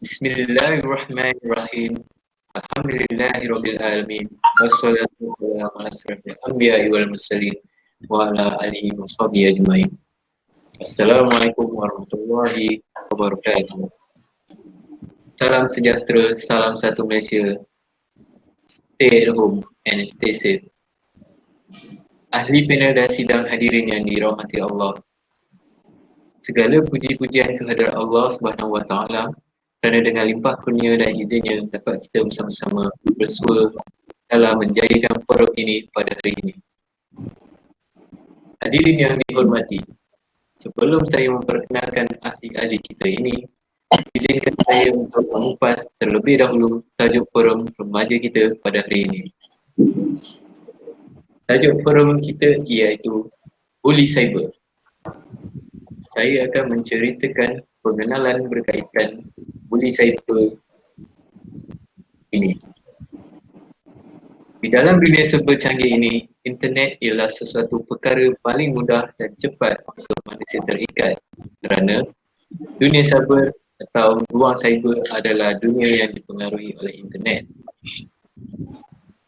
Bismillahirrahmanirrahim. Alhamdulillahirabbil alamin. Wassalatu wassalamu ala asyrafil anbiya'i wal mursalin wa ala alihi washabihi ajmain. Assalamualaikum warahmatullahi wabarakatuh. Salam sejahtera, salam satu Malaysia. Stay at home and stay safe. Ahli panel dan sidang hadirin yang dirahmati Allah. Segala puji-pujian kehadirat Allah Subhanahu wa taala kerana dengan limpah kurnia dan izinnya dapat kita bersama-sama bersua dalam menjayakan forum ini pada hari ini. Hadirin yang dihormati, sebelum saya memperkenalkan ahli-ahli kita ini, izinkan saya untuk mengupas terlebih dahulu tajuk forum remaja kita pada hari ini. Tajuk forum kita iaitu Bully Cyber. Saya akan menceritakan pengenalan berkaitan bully cyber ini. Di dalam dunia serba canggih ini, internet ialah sesuatu perkara paling mudah dan cepat untuk manusia terikat kerana dunia cyber atau ruang cyber adalah dunia yang dipengaruhi oleh internet.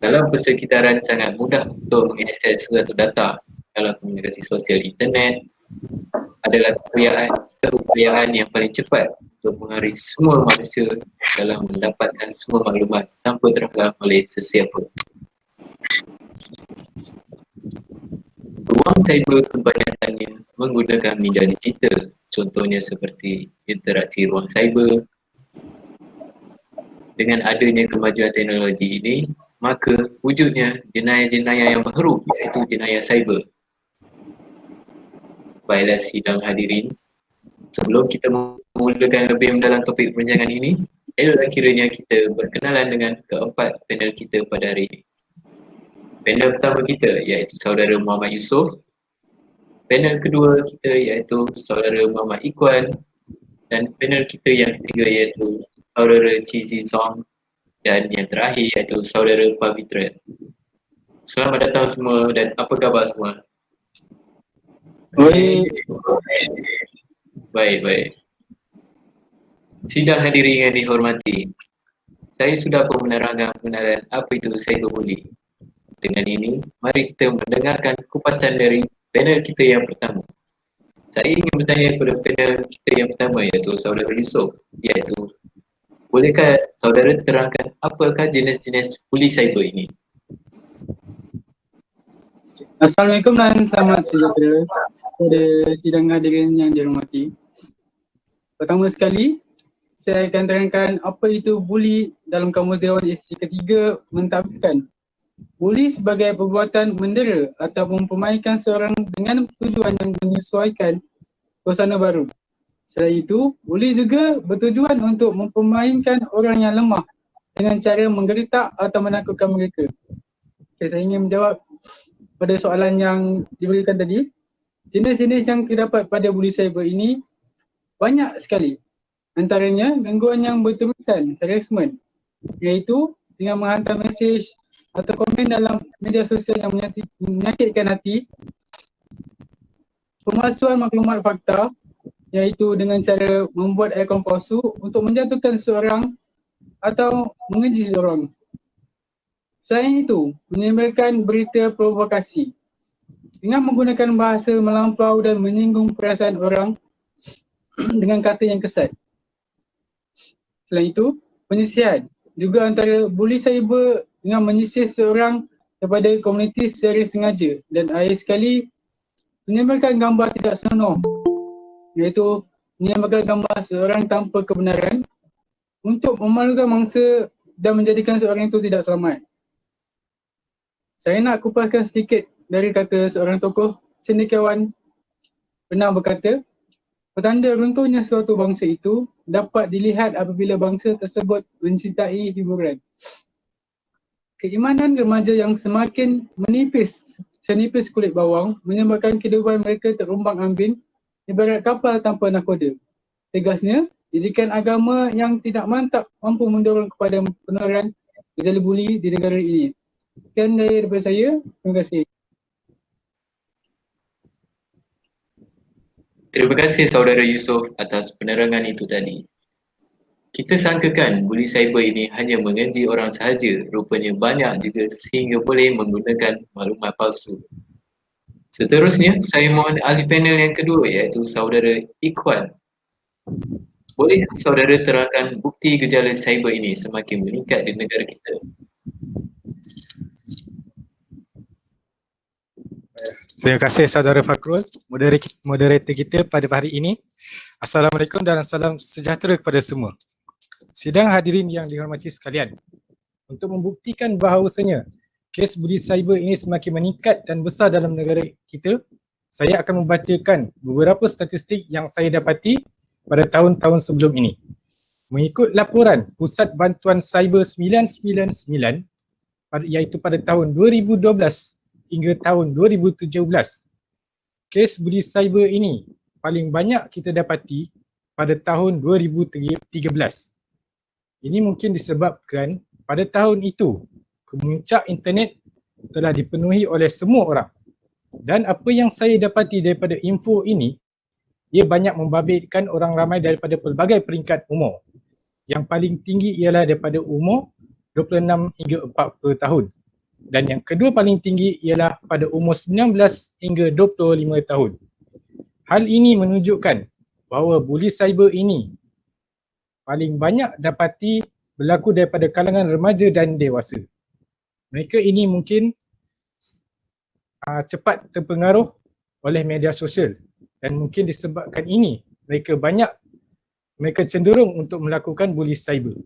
Dalam persekitaran sangat mudah untuk mengakses suatu data dalam komunikasi sosial internet adalah keupayaan yang paling cepat untuk mengaruhi semua manusia dalam mendapatkan semua maklumat tanpa terhalang oleh sesiapa. Ruang cyber kebanyakannya menggunakan media digital, contohnya seperti interaksi ruang cyber. Dengan adanya kemajuan teknologi ini, maka wujudnya jenayah-jenayah yang baru iaitu jenayah cyber. Baiklah sidang hadirin, sebelum kita memulakan lebih mendalam topik perbincangan ini, eloklah kiranya kita berkenalan dengan keempat panel kita pada hari ini. Panel pertama kita iaitu saudara Muhammad Yusof. Panel kedua kita iaitu saudara Muhammad Ikhwan. Dan panel kita yang ketiga iaitu saudara Chizi Song. Dan yang terakhir iaitu saudara Pavitra. Selamat datang semua dan apa khabar semua? Baik. Sidang hadirin yang dihormati, saya sudah pun menerangkan pengenalan apa itu cyberbully. Dengan ini, mari kita mendengarkan kupasan dari panel kita yang pertama. Saya ingin bertanya kepada panel kita yang pertama iaitu saudara Yusof, iaitu bolehkah saudara terangkan apakah jenis-jenis bully cyber ini? Assalamualaikum dan selamat sejahtera kepada sidang hadirin yang dihormati. Pertama sekali, saya akan terangkan apa itu bully dalam Kamus Dewan SC ketiga mentadbirkan. Bully sebagai perbuatan mendera atau mempermainkan seorang dengan tujuan yang menyesuaikan suasana baru. Selain itu, bully juga bertujuan untuk mempermainkan orang yang lemah dengan cara menggeletak atau menakutkan mereka. Okay, saya ingin menjawab pada soalan yang diberikan tadi. Jenis-jenis yang terdapat pada bully cyber ini banyak sekali. Antaranya gangguan yang berterusan, harassment, iaitu dengan menghantar mesej atau komen dalam media sosial yang menyakitkan hati. Pemalsuan maklumat fakta, iaitu dengan cara membuat akaun palsu untuk menjatuhkan seseorang atau mengeji seseorang. Selain itu, menyebarkan berita provokasi dengan menggunakan bahasa melampau dan menyinggung perasaan orang dengan kata yang kesat. Selain itu, penyisihan juga antara bully cyber dengan menyisir seorang daripada komuniti secara sengaja dan akhir sekali menyebarkan gambar tidak senonoh, iaitu menyebarkan gambar seorang tanpa kebenaran untuk memalukan mangsa dan menjadikan seorang itu tidak selamat. Saya nak kupaskan sedikit dari kata seorang tokoh cendekiawan pernah berkata, petanda runtuhnya suatu bangsa itu dapat dilihat apabila bangsa tersebut mencintai hiburan. Keimanan remaja yang semakin senipis kulit bawang menyebabkan kehidupan mereka terumbang ambing ibarat kapal tanpa nahkoda. Tegasnya, didikan agama yang tidak mantap mampu mendorong kepada penurunan gejala bully di negara ini. Sekian daripada saya. Terima kasih. Terima kasih saudara Yusof atas penerangan itu tadi. Kita sangkakan buli cyber ini hanya mengenji orang sahaja, rupanya banyak juga sehingga boleh menggunakan maklumat palsu. Seterusnya, saya mohon ahli panel yang kedua iaitu saudara Ikhwan. Boleh saudara terangkan bukti gejala cyber ini semakin meningkat di negara kita? Terima kasih saudara Fakrul, moderator kita pada hari ini. Assalamualaikum dan salam sejahtera kepada semua. Sidang hadirin yang dihormati sekalian, untuk membuktikan bahawasanya kes buli cyber ini semakin meningkat dan besar dalam negara kita, saya akan membacakan beberapa statistik yang saya dapati pada tahun-tahun sebelum ini. Mengikut laporan Pusat Bantuan Cyber 999 iaitu pada tahun 2012 hingga tahun 2017, kes buli cyber ini paling banyak kita dapati pada tahun 2013. Ini mungkin disebabkan pada tahun itu kemuncak internet telah dipenuhi oleh semua orang. Dan apa yang saya dapati daripada info ini, ia banyak membabitkan orang ramai daripada pelbagai peringkat umur. Yang paling tinggi ialah daripada umur 26 hingga 40 tahun. Dan yang kedua paling tinggi ialah pada umur 19 hingga 25 tahun. Hal ini menunjukkan bahawa buli cyber ini paling banyak dapati berlaku daripada kalangan remaja dan dewasa. Mereka ini mungkin cepat terpengaruh oleh media sosial dan mungkin disebabkan ini mereka cenderung untuk melakukan buli cyber.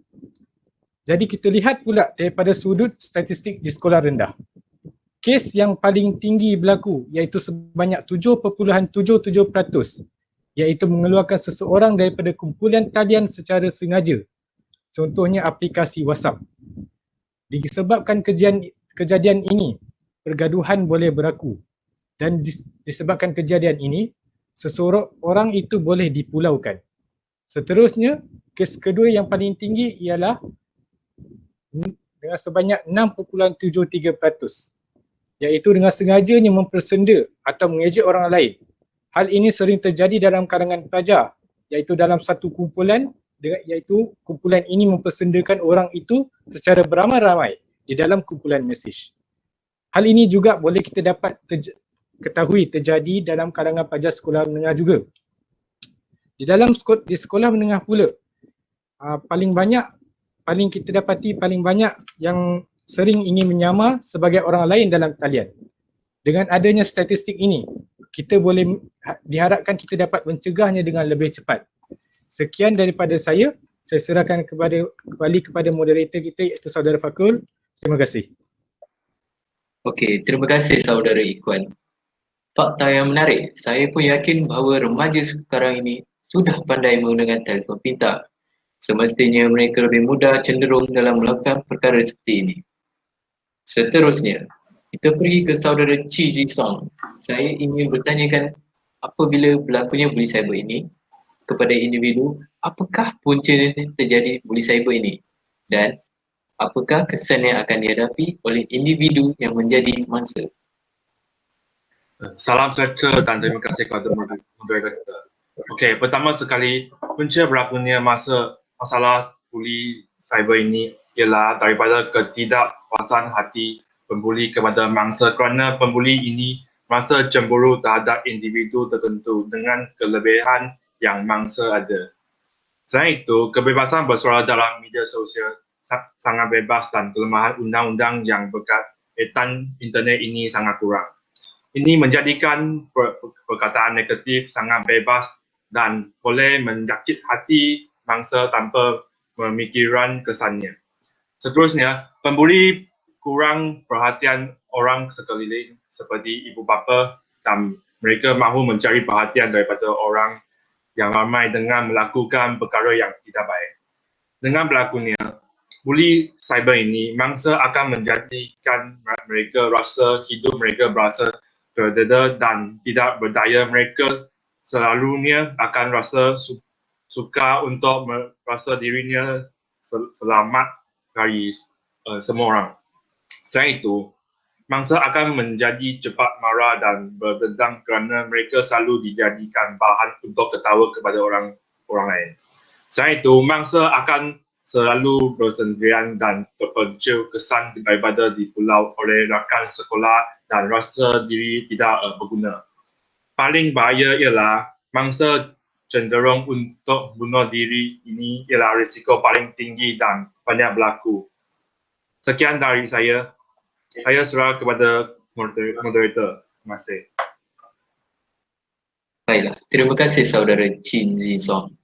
Jadi kita lihat pula daripada sudut statistik di sekolah rendah. Kes yang paling tinggi berlaku iaitu sebanyak 7.77%, iaitu mengeluarkan seseorang daripada kumpulan talian secara sengaja. Contohnya aplikasi WhatsApp. Disebabkan kejadian ini, pergaduhan boleh berlaku. Dan disebabkan kejadian ini, seseorang itu boleh dipulaukan. Seterusnya, kes kedua yang paling tinggi ialah dengan sebanyak 6.73%, iaitu dengan sengajanya mempersenda atau mengejek orang lain. Hal ini sering terjadi dalam kalangan pelajar, iaitu dalam satu kumpulan, iaitu kumpulan ini mempersendakan orang itu secara beramai-ramai di dalam kumpulan mesej. Hal ini juga boleh kita dapat ketahui terjadi dalam kalangan pelajar sekolah menengah juga. Di sekolah menengah pula, paling kita dapati paling banyak yang sering ingin menyamar sebagai orang lain dalam talian. Dengan adanya statistik ini, diharapkan kita dapat mencegahnya dengan lebih cepat. Sekian daripada saya serahkan kembali kepada moderator kita iaitu saudara Fakrul. Terima kasih. Okey, terima kasih saudara Ikhwan. Fakta yang menarik, saya pun yakin bahawa remaja sekarang ini sudah pandai menggunakan telefon pintar. Semestinya mereka lebih mudah cenderung dalam melakukan perkara seperti ini. Seterusnya, kita pergi ke saudara Chi Ji Song. Saya ingin bertanyakan apabila berlakunya buli cyber ini kepada individu, apakah punca terjadi buli cyber ini? Dan apakah kesan yang akan dihadapi oleh individu yang menjadi mangsa? Salam sejahtera dan terima kasih kepada moderator kita. Okey, pertama sekali, punca berlakunya masalah buli cyber ini ialah daripada ketidakpuasan hati pembuli kepada mangsa kerana pembuli ini merasa cemburu terhadap individu tertentu dengan kelebihan yang mangsa ada. Selain itu, kebebasan bersuara dalam media sosial sangat bebas dan kelemahan undang-undang yang berkaitan internet ini sangat kurang. Ini menjadikan perkataan negatif sangat bebas dan boleh menyakit hati mangsa tanpa memikirkan kesannya. Seterusnya, pembuli kurang perhatian orang sekeliling seperti ibu bapa dan mereka mahu mencari perhatian daripada orang yang ramai dengan melakukan perkara yang tidak baik. Dengan berlakunya buli cyber ini, mangsa akan menjadikan mereka rasa hidup mereka berasa terdeda dan tidak berdaya. Mereka selalunya akan rasa suka untuk merasa dirinya selamat dari semua orang. Selain itu, mangsa akan menjadi cepat marah dan berdendam kerana mereka selalu dijadikan bahan untuk ketawa kepada orang lain. Selain itu, mangsa akan selalu bersendirian dan terpencil kesan daripada di pulau oleh rakan sekolah dan rasa diri tidak berguna. Paling bahaya ialah mangsa cenderung untuk bunuh diri. Ini ialah risiko paling tinggi dan banyak berlaku. Sekian dari saya. Saya serah kepada moderator. Terima kasih. Baiklah, terima kasih saudara Chin Zi Song.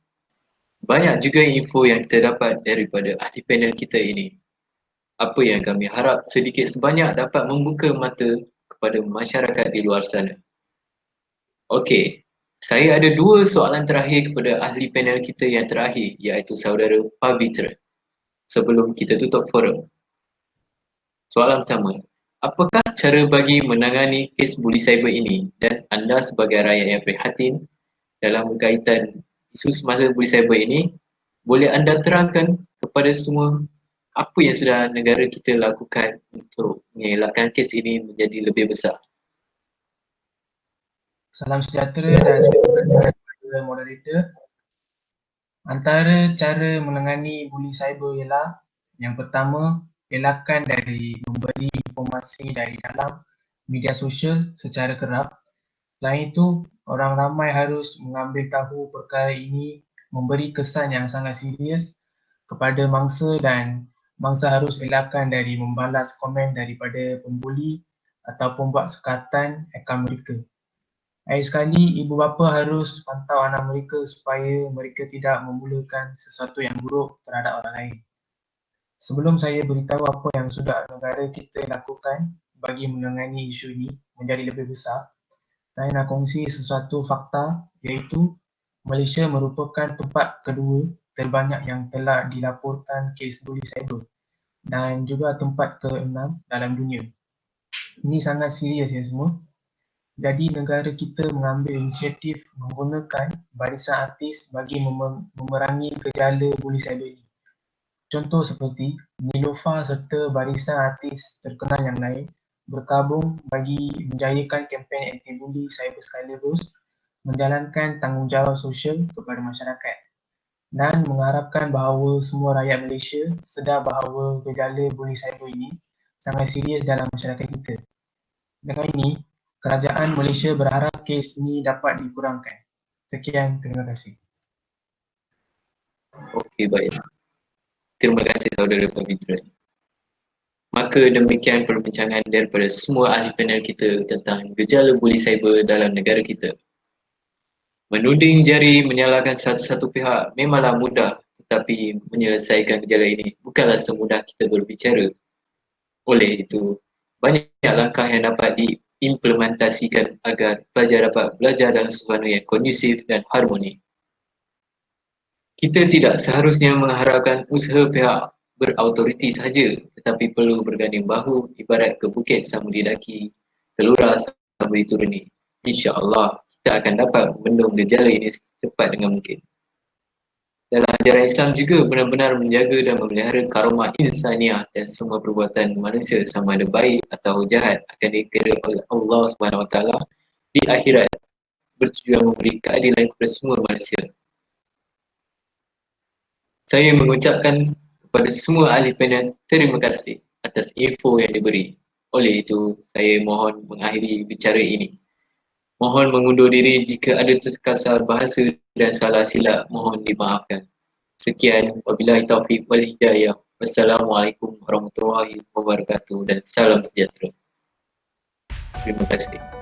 Banyak juga info yang kita dapat daripada ahli panel kita ini. Apa yang kami harap sedikit sebanyak dapat membuka mata kepada masyarakat di luar sana. Okey, saya ada dua soalan terakhir kepada ahli panel kita yang terakhir, iaitu saudara Pavitra, sebelum kita tutup forum. Soalan pertama, apakah cara bagi menangani kes buli cyber ini dan anda sebagai rakyat yang prihatin dalam berkaitan isu semasa buli cyber ini, boleh anda terangkan kepada semua apa yang sudah negara kita lakukan untuk mengelakkan kes ini menjadi lebih besar? Salam sejahtera dan terima kasih kepada moderator. Antara cara menangani buli cyber ialah yang pertama, elakkan dari memberi informasi dari dalam media sosial secara kerap. Selain itu, orang ramai harus mengambil tahu perkara ini memberi kesan yang sangat serius kepada mangsa dan mangsa harus elakkan dari membalas komen daripada pembuli ataupun buat sekatan akaun mereka. Akhir sekali, ibu bapa harus pantau anak mereka supaya mereka tidak memulakan sesuatu yang buruk terhadap orang lain. Sebelum saya beritahu apa yang sudah negara kita lakukan bagi menangani isu ini menjadi lebih besar, saya nak kongsi sesuatu fakta, iaitu Malaysia merupakan tempat kedua terbanyak yang telah dilaporkan kes buli cyber dan juga tempat ke-6 dalam dunia. Ini sangat serius ya semua. Jadi negara kita mengambil inisiatif menggunakan barisan artis bagi memerangi gejala buli cyber ini. Contoh seperti Niloufar serta barisan artis terkenal yang lain berkabung bagi menjayakan kempen anti-buli cyber sekaligus menjalankan tanggungjawab sosial kepada masyarakat dan mengharapkan bahawa semua rakyat Malaysia sedar bahawa gejala buli cyber ini sangat serius dalam masyarakat kita. Dengan ini, kerajaan Malaysia berharap kes ini dapat dikurangkan. Sekian, terima kasih. Okey, baik. Terima kasih saudara Pavitra. Maka demikian perbincangan daripada semua ahli panel kita tentang gejala buli cyber dalam negara kita. Menuding jari menyalahkan satu-satu pihak memanglah mudah, tetapi menyelesaikan gejala ini bukanlah semudah kita berbicara. Oleh itu, banyak langkah yang dapat diimplementasikan agar pelajar dapat belajar dalam suasana yang kondusif dan harmoni. Kita tidak seharusnya mengharapkan usaha pihak berautoriti sahaja, tetapi perlu berganding bahu ibarat ke bukit sambil didaki, kelura sambil dituruni. InsyaAllah kita akan dapat membendung gejala ini secepat dengan mungkin. Dalam ajaran Islam juga benar-benar menjaga dan memelihara karamah insaniah dan semua perbuatan manusia sama ada baik atau jahat akan dikira oleh Allah SWT di akhirat bertujuan memberi keadilan kepada semua manusia. Saya mengucapkan kepada semua ahli panel terima kasih atas info yang diberi. Oleh itu, saya mohon mengakhiri bicara ini. Mohon mengundur diri jika ada terkasar bahasa dan salah silap, mohon dimaafkan. Sekian, wabillahi taufiq wal hidayah. Wassalamualaikum warahmatullahi wabarakatuh dan salam sejahtera. Terima kasih.